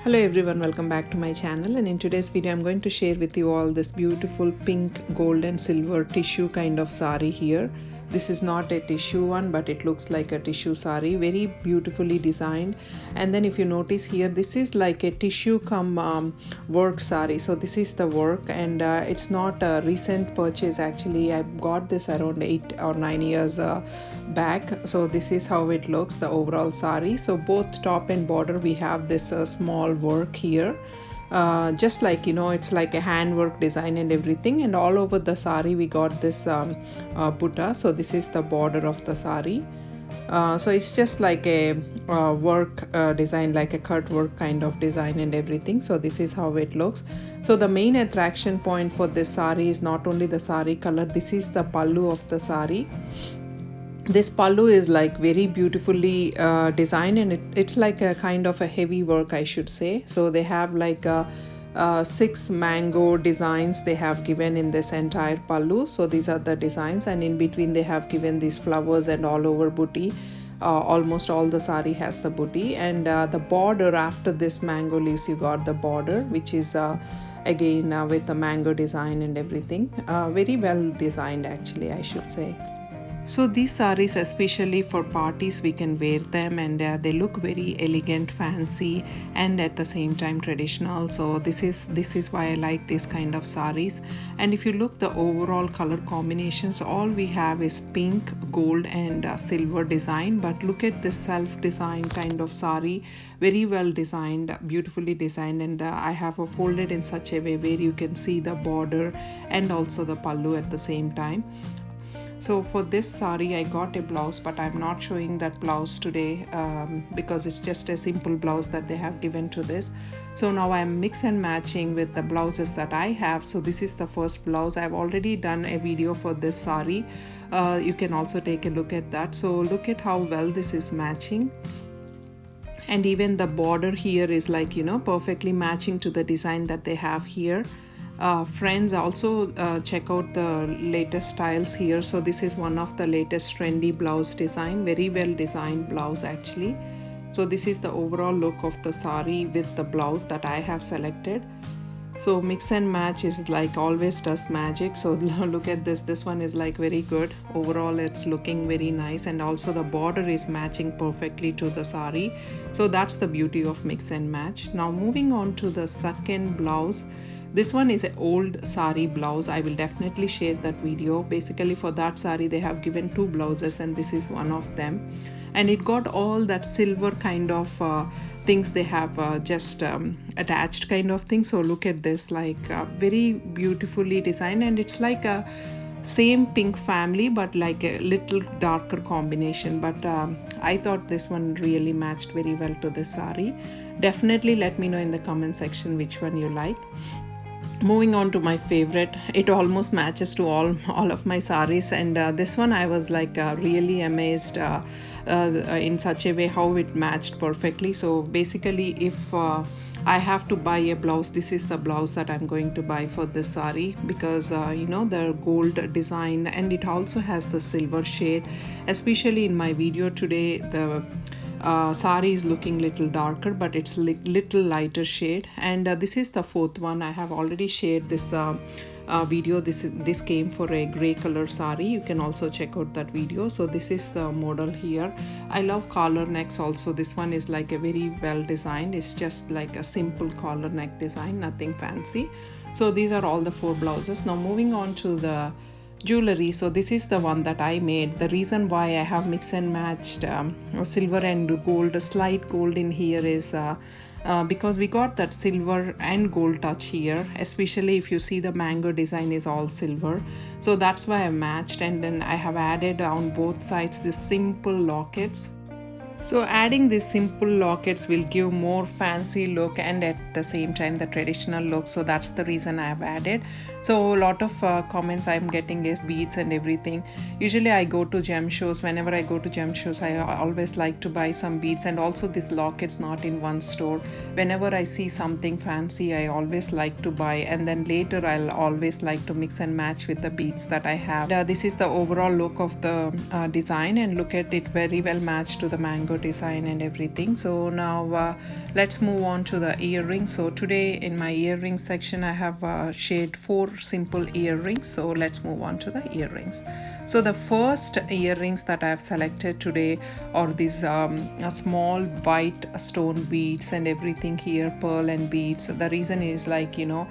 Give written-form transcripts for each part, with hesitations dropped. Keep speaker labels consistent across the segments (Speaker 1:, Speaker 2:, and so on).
Speaker 1: Hello everyone, welcome back to my channel, and in today's video I'm going to share with you all this beautiful pink, gold and silver tissue kind of sari here. This is not a tissue one, but it looks like a tissue sari, very beautifully designed. And then if you notice here, this is like a tissue come work sari. So this is the work, and it's not a recent purchase actually. I got this around 8 or 9 years back. So this is how it looks, the overall sari. So both top and border we have this small work here, just like it's like a handwork design and everything, and all over the sari we got this butta. So this is the border of the sari. So it's just like a work design, like a cut work kind of design and everything. So this is how it looks. So the main attraction point for this sari is not only the sari color. This is the pallu of the sari. This pallu is like very beautifully designed, and it's like a kind of a heavy work, I should say. So they have like 6 mango designs they have given in this entire pallu. So these are the designs, and in between they have given these flowers and all over booty. Almost all the sari has the booty, and the border after this mango leaves you got the border, which is again with the mango design and everything. Very well designed actually, I should say. So these saris, especially for parties, we can wear them, and they look very elegant, fancy, and at the same time traditional. So this is why I like this kind of saris. And if you look the overall color combinations, all we have is pink, gold and silver design. But look at this self-designed kind of sari, very well designed, beautifully designed, and I have folded in such a way where you can see the border and also the pallu at the same time. So for this sari I got a blouse, but I'm not showing that blouse today because it's just a simple blouse that they have given to this. So now I'm mix and matching with the blouses that I have. So this is the first blouse. I've already done a video for this sari. You can also take a look at that. So look at how well this is matching. And even the border here is like perfectly matching to the design that they have here. Friends, also check out the latest styles here. So this is one of the latest trendy blouse design, very well designed blouse actually. So this is the overall look of the sari with the blouse that I have selected. So mix and match is like always does magic. So look at this one is like very good. Overall it's looking very nice, and also the border is matching perfectly to the sari. So that's the beauty of mix and match. Now moving on to the second blouse. This one is an old sari blouse. I will definitely share that video. Basically for that sari they have given 2 blouses, and this is one of them. And it got all that silver kind of things they have just attached kind of thing. So look at this, like very beautifully designed, and it's like a same pink family but like a little darker combination. But I thought this one really matched very well to this sari. Definitely let me know in the comment section which one you like. Moving on to my favorite, it almost matches to all of my saris, and this one I was like really amazed in such a way how it matched perfectly. So basically if I have to buy a blouse, this is the blouse that I'm going to buy for this sari, because the gold design, and it also has the silver shade. Especially in my video today, the sari is looking little darker, but it's little lighter shade. And this is the fourth one. I have already shared this video. This came for a gray color sari. You can also check out that video. So this is the model here. I love collar necks also. This one is like a very well designed. It's just like a simple collar neck design, nothing fancy. So these are all the 4 blouses. Now moving on to the jewelry. So this is the one that I made. The reason why I have mix and matched silver and gold, slight gold in here is because we got that silver and gold touch here. Especially if you see the mango design is all silver, so that's why I matched. And then I have added on both sides this simple lockets. So adding these simple lockets will give more fancy look and at the same time the traditional look. So that's the reason I have added. So a lot of comments I'm getting is beads and everything. Usually I go to gem shows. Whenever I go to gem shows, I always like to buy some beads, and also this lockets not in one store. Whenever I see something fancy, I always like to buy, and then later I'll always like to mix and match with the beads that I have. This is the overall look of the design, and look at it, very well matched to the mango rainbow design and everything. So now let's move on to the earrings. So today in my earring section I have shared 4 simple earrings. So let's move on to the earrings. So the first earrings that I have selected today are these small white stone beads and everything here, pearl and beads. The reason is like, you know,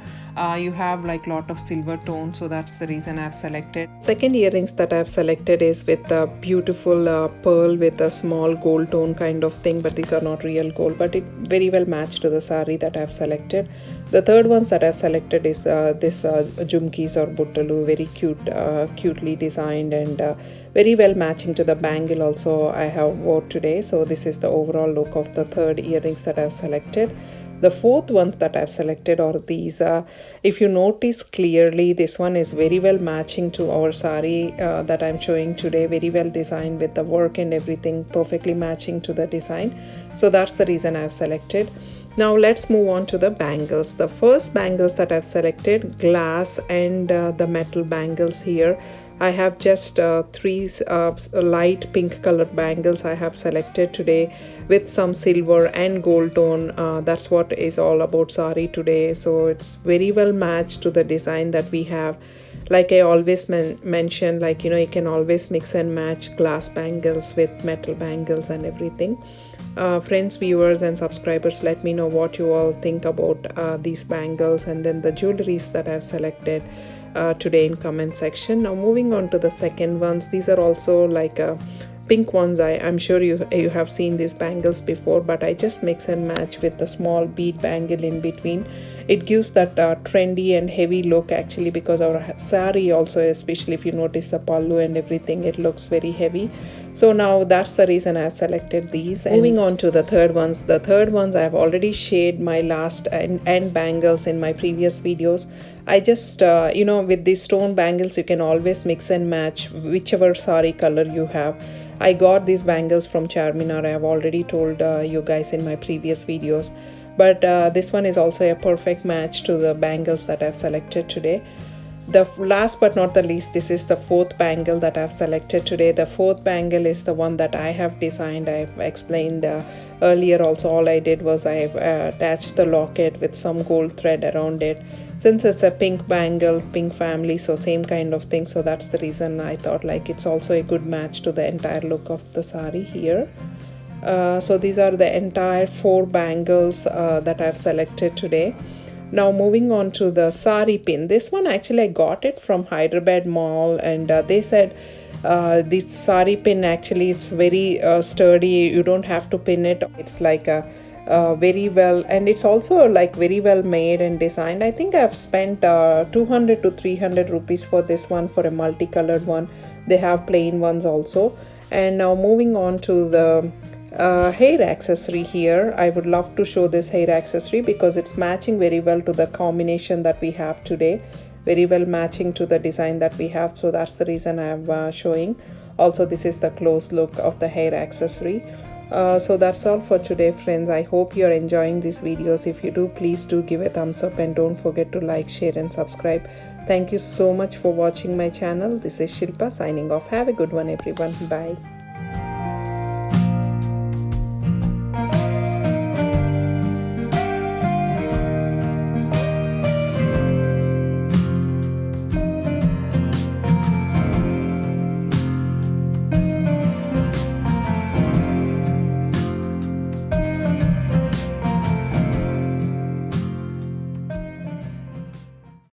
Speaker 1: you have like lot of silver tones, so that's the reason I have selected. Second earrings that I have selected is with a beautiful pearl with a small gold tone kind of thing, but these are not real gold, but it very well matched to the sari that I have selected. The third ones that I have selected is this jumkis or buttalu, very cutely designed and very well matching to the bangle also I have wore today. So this is the overall look of the third earrings that I have selected. The fourth ones that I've selected are these. If you notice clearly, this one is very well matching to our sari that I'm showing today. Very well designed with the work and everything, perfectly matching to the design. So that's the reason I've selected. Now let's move on to the bangles. The first bangles that I've selected, glass and the metal bangles here. I have just 3 light pink colored bangles I have selected today with some silver and gold tone. That's what is all about sari today. So it's very well matched to the design that we have. Like I always mention, like, you know, you can always mix and match glass bangles with metal bangles and everything. Friends, viewers and subscribers, let me know what you all think about these bangles and then the jewelries that I've selected today in comment section. Now moving on to the second ones, these are also like pink ones. I'm sure you have seen these bangles before, but I just mix and match with the small bead bangle in between. It gives that trendy and heavy look actually, because our sari also, especially if you notice the pallu and everything, it looks very heavy. So now that's the reason I have selected these. And moving on to the third ones. The third ones I have already shared my last end bangles in my previous videos. I just you know, with these stone bangles you can always mix and match whichever sari color you have. I got these bangles from Charminar. I have already told you guys in my previous videos, but this one is also a perfect match to the bangles that I've selected today. The last but not the least, this is the fourth bangle that I've selected today. The fourth bangle is the one that I have designed. I've explained earlier also. All I did was I've attached the locket with some gold thread around it. Since it's a pink bangle, pink family, so same kind of thing. So that's the reason I thought like it's also a good match to the entire look of the sari here. So these are the entire 4 bangles that I've selected today. Now moving on to the sari pin. This one actually I got it from Hyderabad Mall, and they said this sari pin actually it's very sturdy. You don't have to pin it. It's like a very well, and it's also like very well made and designed. I think I've spent 200 to 300 rupees for this one, for a multicolored one. They have plain ones also. And now moving on to the hair accessory here. I would love to show this hair accessory because it's matching very well to the combination that we have today, very well matching to the design that we have. So that's the reason I'm showing. Also, this is the close look of the hair accessory. So that's all for today, friends. I hope you're enjoying these videos. If you do, please do give a thumbs up and don't forget to like, share and subscribe. Thank you so much for watching my channel. This is Shilpa signing off. Have a good one, everyone. Bye.